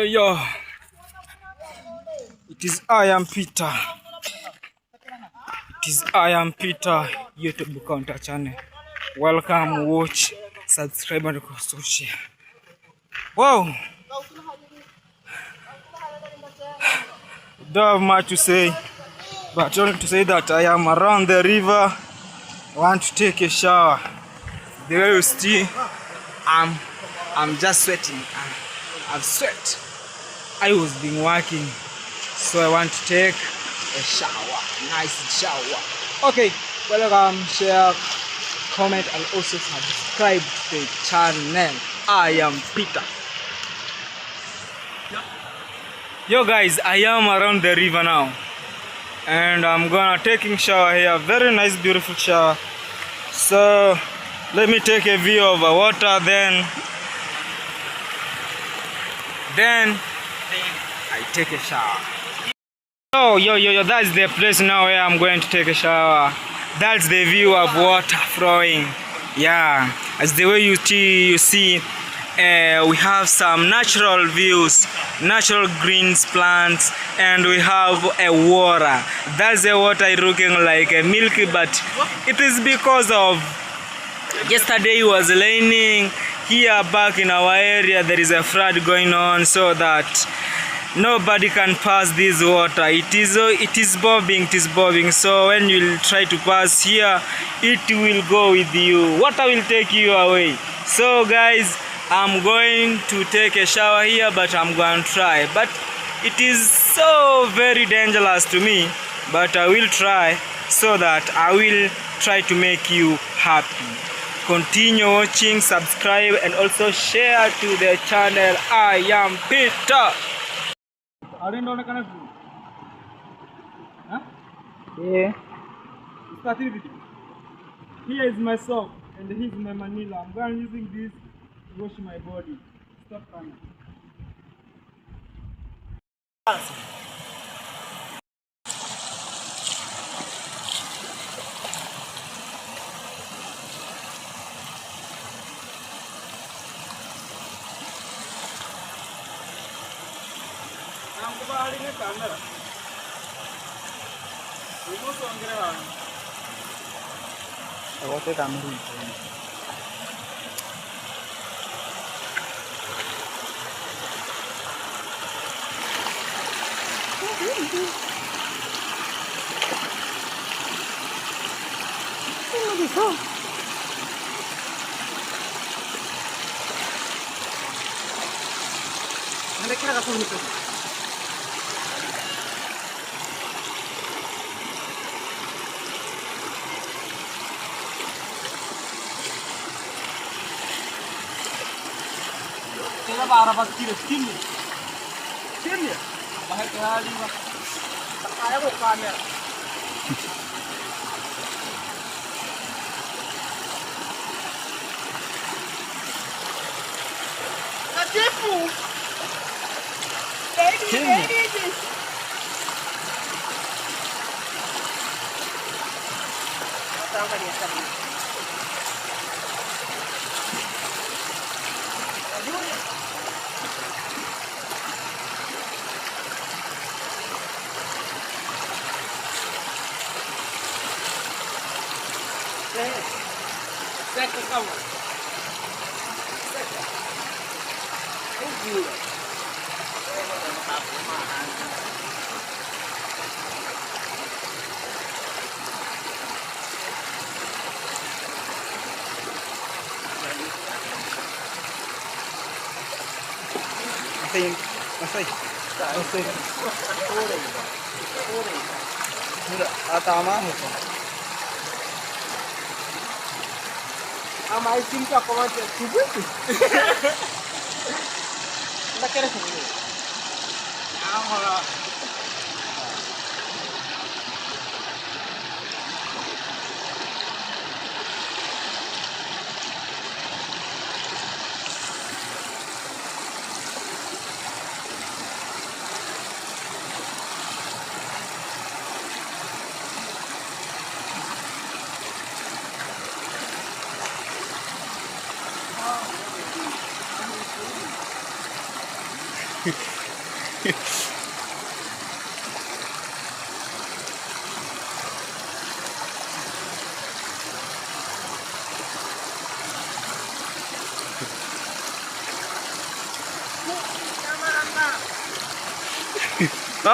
Yo, it is I am Peter. It is I am Peter YouTube counter channel. Welcome, watch, subscribe and also share. Wow, don't have much to say, but only to say that I am around the river. I want to take a shower. The way you see, I'm just sweating. I've sweat. I was been working, so I want to take a shower, nice shower. Okay, welcome, share, comment, and also subscribe to the channel. I am Peter. Yo guys, I am around the river now, and I'm gonna taking shower here. Very nice, beautiful shower. So let me take a view of the water, then I take a shower. Oh, yo, that's the place now where I'm going to take a shower. That's the view of water flowing. Yeah, as the way you see, we have some natural views, natural greens plants, and we have a water. That's the water looking like a milky, but it is because of yesterday it was raining. Here back in our area there is a flood going on, so that nobody can pass this water. It is bobbing. So when you try to pass here, it will go with you. Water will take you away. So guys, I'm going to take a shower here, but I'm going to try. But it is so very dangerous to me, but I will try, so that I will try to make you happy. Continue watching, subscribe, and also share to the channel. I am Peter. Yeah. Here is my soap, and here is my Manila. I'm going using this to wash my body. Stop coming.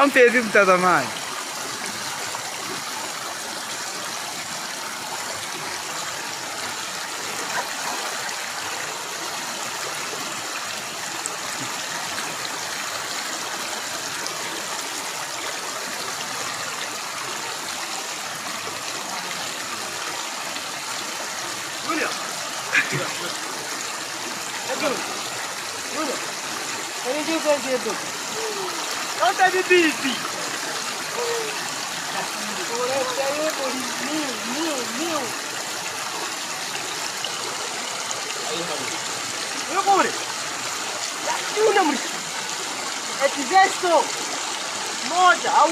Mpenzi mtazamaji, moja au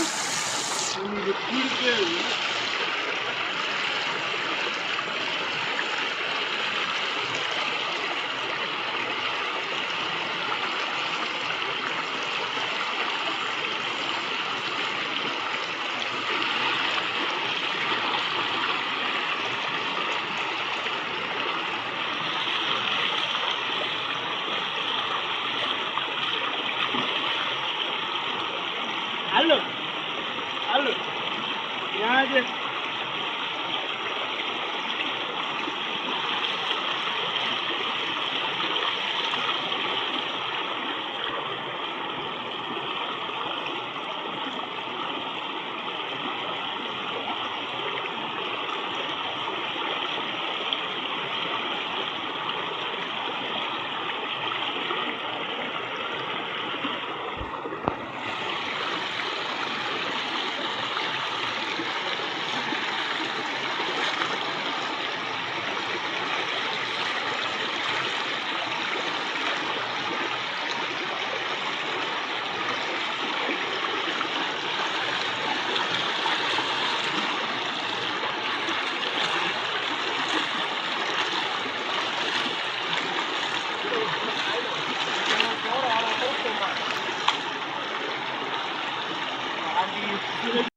halo halo, niaje?